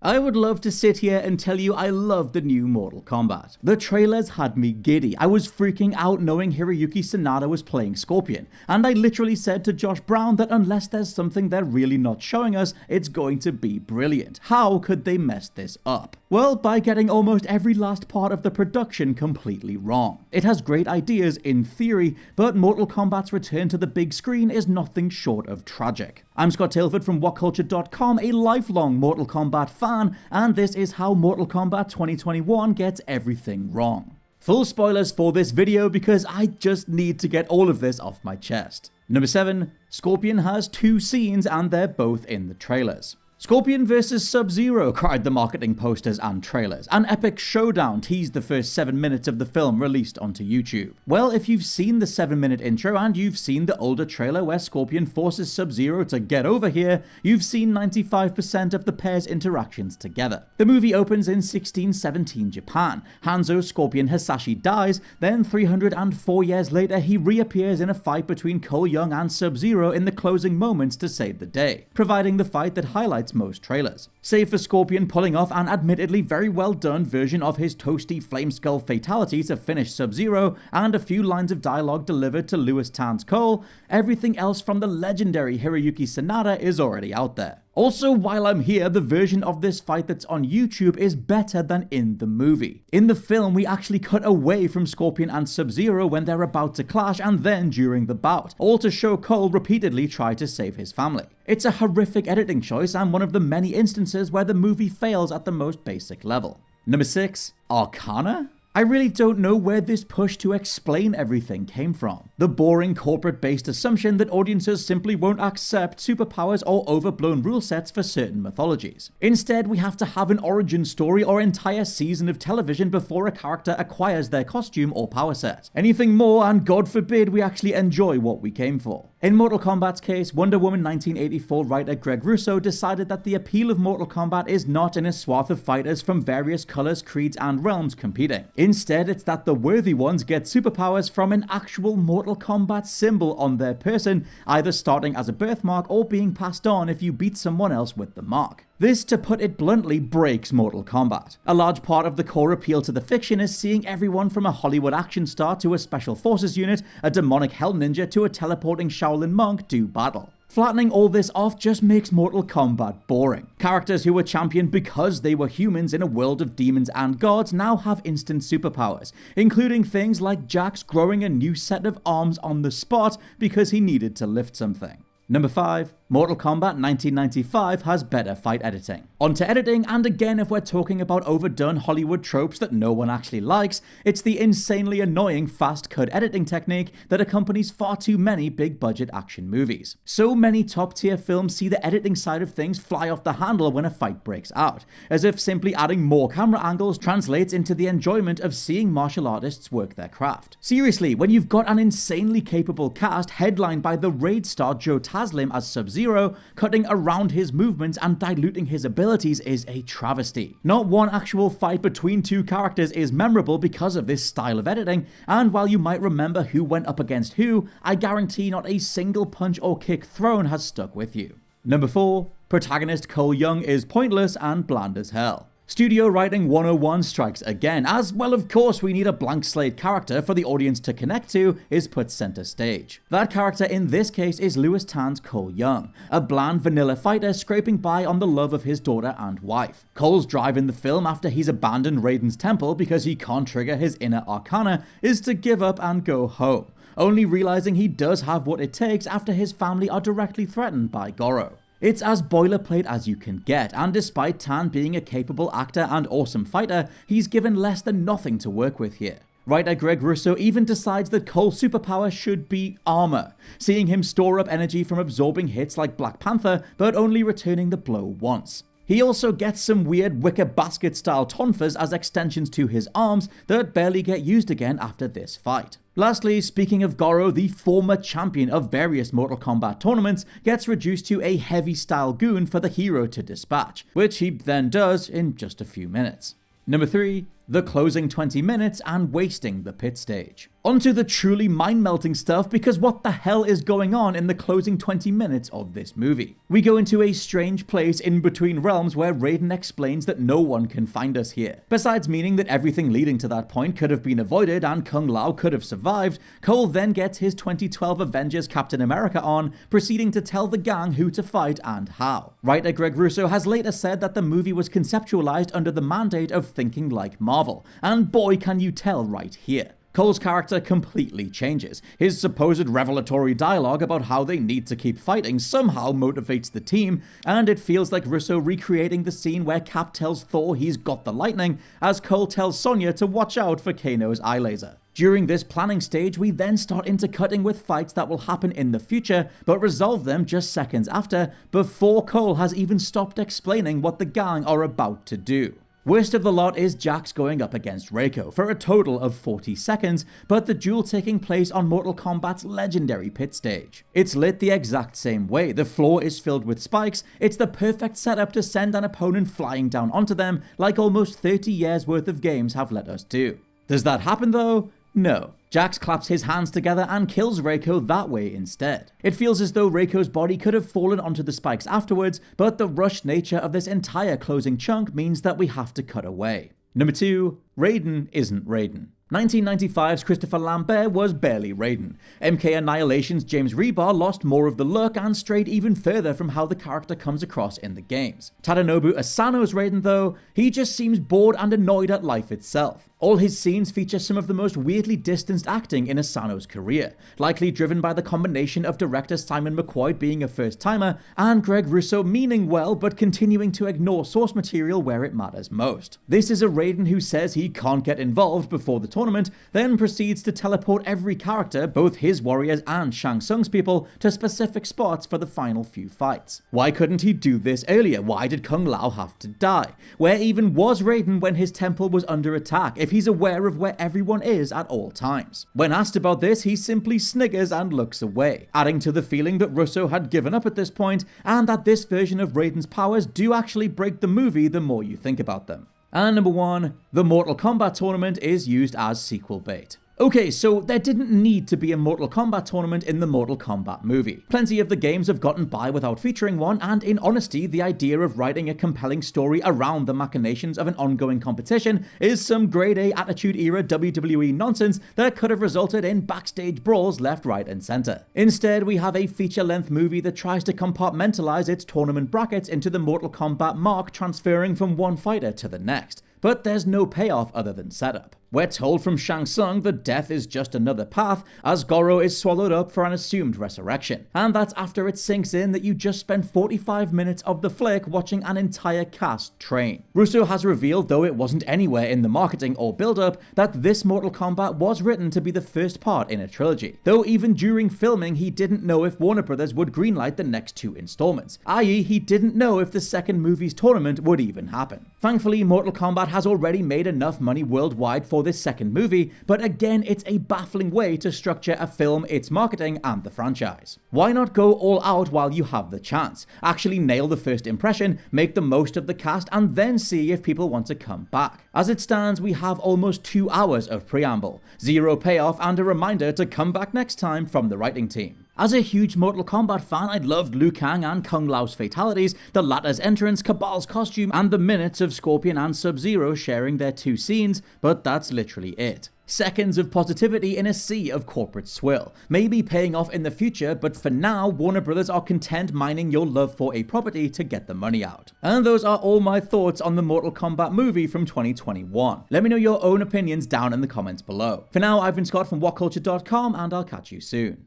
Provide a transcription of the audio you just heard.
I would love to sit here and tell you I love the new Mortal Kombat. The trailers had me giddy. I was freaking out knowing Hiroyuki Sanada was playing Scorpion, and I literally said to Josh Brown that unless there's something they're really not showing us, it's going to be brilliant. How could they mess this up? Well, by getting almost every last part of the production completely wrong. It has great ideas in theory, but Mortal Kombat's return to the big screen is nothing short of tragic. I'm Scott Tilford from WhatCulture.com, a lifelong Mortal Kombat fan, and this is how Mortal Kombat 2021 gets everything wrong. Full spoilers for this video because I just need to get all of this off my chest. Number 7. Scorpion has 2 scenes and they're both in the trailers. Scorpion vs. Sub-Zero, cried the marketing posters and trailers. An epic showdown teased the first 7 minutes of the film released onto YouTube. Well, if you've seen the 7-minute intro and you've seen the older trailer where Scorpion forces Sub-Zero to get over here, you've seen 95% of the pair's interactions together. The movie opens in 1617 Japan. Hanzo Scorpion Hasashi dies, then 304 years later he reappears in a fight between Cole Young and Sub-Zero in the closing moments to save the day, providing the fight that highlights most trailers. Save for Scorpion pulling off an admittedly very well done version of his toasty flame skull fatality to finish Sub-Zero, and a few lines of dialogue delivered to Lewis Tan's Cole, everything else from the legendary Hiroyuki Sanada is already out there. Also, while I'm here, the version of this fight that's on YouTube is better than in the movie. In the film, we actually cut away from Scorpion and Sub-Zero when they're about to clash and then during the bout, all to show Cole repeatedly try to save his family. It's a horrific editing choice and one of the many instances where the movie fails at the most basic level. Number 6. Arcana? I really don't know where this push to explain everything came from. The boring corporate-based assumption that audiences simply won't accept superpowers or overblown rule sets for certain mythologies. Instead, we have to have an origin story or entire season of television before a character acquires their costume or power set. Anything more, and God forbid we actually enjoy what we came for. In Mortal Kombat's case, Wonder Woman 1984 writer Greg Russo decided that the appeal of Mortal Kombat is not in a swath of fighters from various colors, creeds, and realms competing. Instead, it's that the worthy ones get superpowers from an actual Mortal Kombat symbol on their person, either starting as a birthmark or being passed on if you beat someone else with the mark. This, to put it bluntly, breaks Mortal Kombat. A large part of the core appeal to the fiction is seeing everyone from a Hollywood action star to a special forces unit, a demonic hell ninja to a teleporting Shaolin monk do battle. Flattening all this off just makes Mortal Kombat boring. Characters who were championed because they were humans in a world of demons and gods now have instant superpowers, including things like Jax growing a new set of arms on the spot because he needed to lift something. Number 5. Mortal Kombat 1995 has better fight editing. Onto editing, and again if we're talking about overdone Hollywood tropes that no one actually likes, it's the insanely annoying fast cut editing technique that accompanies far too many big budget action movies. So many top tier films see the editing side of things fly off the handle when a fight breaks out, as if simply adding more camera angles translates into the enjoyment of seeing martial artists work their craft. Seriously, when you've got an insanely capable cast headlined by the Raid star Joe Taslim as Sub-Zero, cutting around his movements and diluting his abilities is a travesty. Not one actual fight between two characters is memorable because of this style of editing, and while you might remember who went up against who, I guarantee not a single punch or kick thrown has stuck with you. Number 4. Protagonist Cole Young is pointless and bland as hell. Studio Writing 101 strikes again, as well of course we need a blank slate character for the audience to connect to is put center stage. That character in this case is Lewis Tan's Cole Young, a bland vanilla fighter scraping by on the love of his daughter and wife. Cole's drive in the film after he's abandoned Raiden's temple because he can't trigger his inner arcana is to give up and go home, only realizing he does have what it takes after his family are directly threatened by Goro. It's as boilerplate as you can get, and despite Tan being a capable actor and awesome fighter, he's given less than nothing to work with here. Writer Greg Russo even decides that Cole's superpower should be armor, seeing him store up energy from absorbing hits like Black Panther, but only returning the blow once. He also gets some weird wicker basket style tonfas as extensions to his arms that barely get used again after this fight. Lastly, speaking of Goro, the former champion of various Mortal Kombat tournaments gets reduced to a heavy style goon for the hero to dispatch, which he then does in just a few minutes. Number 3. the closing 20 minutes, and wasting the pit stage. Onto the truly mind-melting stuff, because what the hell is going on in the closing 20 minutes of this movie? We go into a strange place in between realms where Raiden explains that no one can find us here. Besides meaning that everything leading to that point could have been avoided and Kung Lao could have survived, Cole then gets his 2012 Avengers Captain America on, proceeding to tell the gang who to fight and how. Writer Greg Russo has later said that the movie was conceptualized under the mandate of thinking like Marvel, and boy can you tell right here. Cole's character completely changes. His supposed revelatory dialogue about how they need to keep fighting somehow motivates the team, and it feels like Russo recreating the scene where Cap tells Thor he's got the lightning, as Cole tells Sonya to watch out for Kano's eye laser. During this planning stage, we then start intercutting with fights that will happen in the future, but resolve them just seconds after, before Cole has even stopped explaining what the gang are about to do. Worst of the lot is Jax going up against Reiko for a total of 40 seconds, but the duel taking place on Mortal Kombat's legendary pit stage. It's lit the exact same way, the floor is filled with spikes, it's the perfect setup to send an opponent flying down onto them like almost 30 years worth of games have let us do. Does that happen though? No. Jax claps his hands together and kills Reiko that way instead. It feels as though Reiko's body could have fallen onto the spikes afterwards, but the rushed nature of this entire closing chunk means that we have to cut away. Number 2, Raiden isn't Raiden. 1995's Christopher Lambert was barely Raiden. MK Annihilation's James Rebar lost more of the look and strayed even further from how the character comes across in the games. Tadanobu Asano's Raiden though, he just seems bored and annoyed at life itself. All his scenes feature some of the most weirdly distanced acting in Asano's career, likely driven by the combination of director Simon McQuoid being a first-timer and Greg Russo meaning well but continuing to ignore source material where it matters most. This is a Raiden who says he can't get involved before the tournament, then proceeds to teleport every character, both his warriors and Shang Tsung's people, to specific spots for the final few fights. Why couldn't he do this earlier? Why did Kung Lao have to die? Where even was Raiden when his temple was under attack, if he's aware of where everyone is at all times? When asked about this, he simply sniggers and looks away, adding to the feeling that Russo had given up at this point, and that this version of Raiden's powers do actually break the movie the more you think about them. And number 1, the Mortal Kombat tournament is used as sequel bait. Okay, so there didn't need to be a Mortal Kombat tournament in the Mortal Kombat movie. Plenty of the games have gotten by without featuring one, and in honesty, the idea of writing a compelling story around the machinations of an ongoing competition is some grade A Attitude Era WWE nonsense that could have resulted in backstage brawls left, right, and center. Instead, we have a feature-length movie that tries to compartmentalize its tournament brackets into the Mortal Kombat mark, transferring from one fighter to the next. But there's no payoff other than setup. We're told from Shang Tsung that death is just another path, as Goro is swallowed up for an assumed resurrection. And that's after it sinks in that you just spent 45 minutes of the flick watching an entire cast train. Russo has revealed, though it wasn't anywhere in the marketing or build-up, that this Mortal Kombat was written to be the first part in a trilogy. Though even during filming, he didn't know if Warner Brothers would greenlight the next 2 installments, i.e. he didn't know if the second movie's tournament would even happen. Thankfully, Mortal Kombat has already made enough money worldwide for this second movie, but again, it's a baffling way to structure a film, its marketing, and the franchise. Why not go all out while you have the chance? Actually nail the first impression, make the most of the cast, and then see if people want to come back. As it stands, we have almost 2 hours of preamble, 0 payoff, and a reminder to come back next time from the writing team. As a huge Mortal Kombat fan, I loved Liu Kang and Kung Lao's fatalities, the latter's entrance, Cabal's costume, and the minutes of Scorpion and Sub-Zero sharing their 2 scenes, but that's literally it. Seconds of positivity in a sea of corporate swill, maybe paying off in the future, but for now, Warner Brothers are content mining your love for a property to get the money out. And those are all my thoughts on the Mortal Kombat movie from 2021. Let me know your own opinions down in the comments below. For now, I've been Scott from WhatCulture.com, and I'll catch you soon.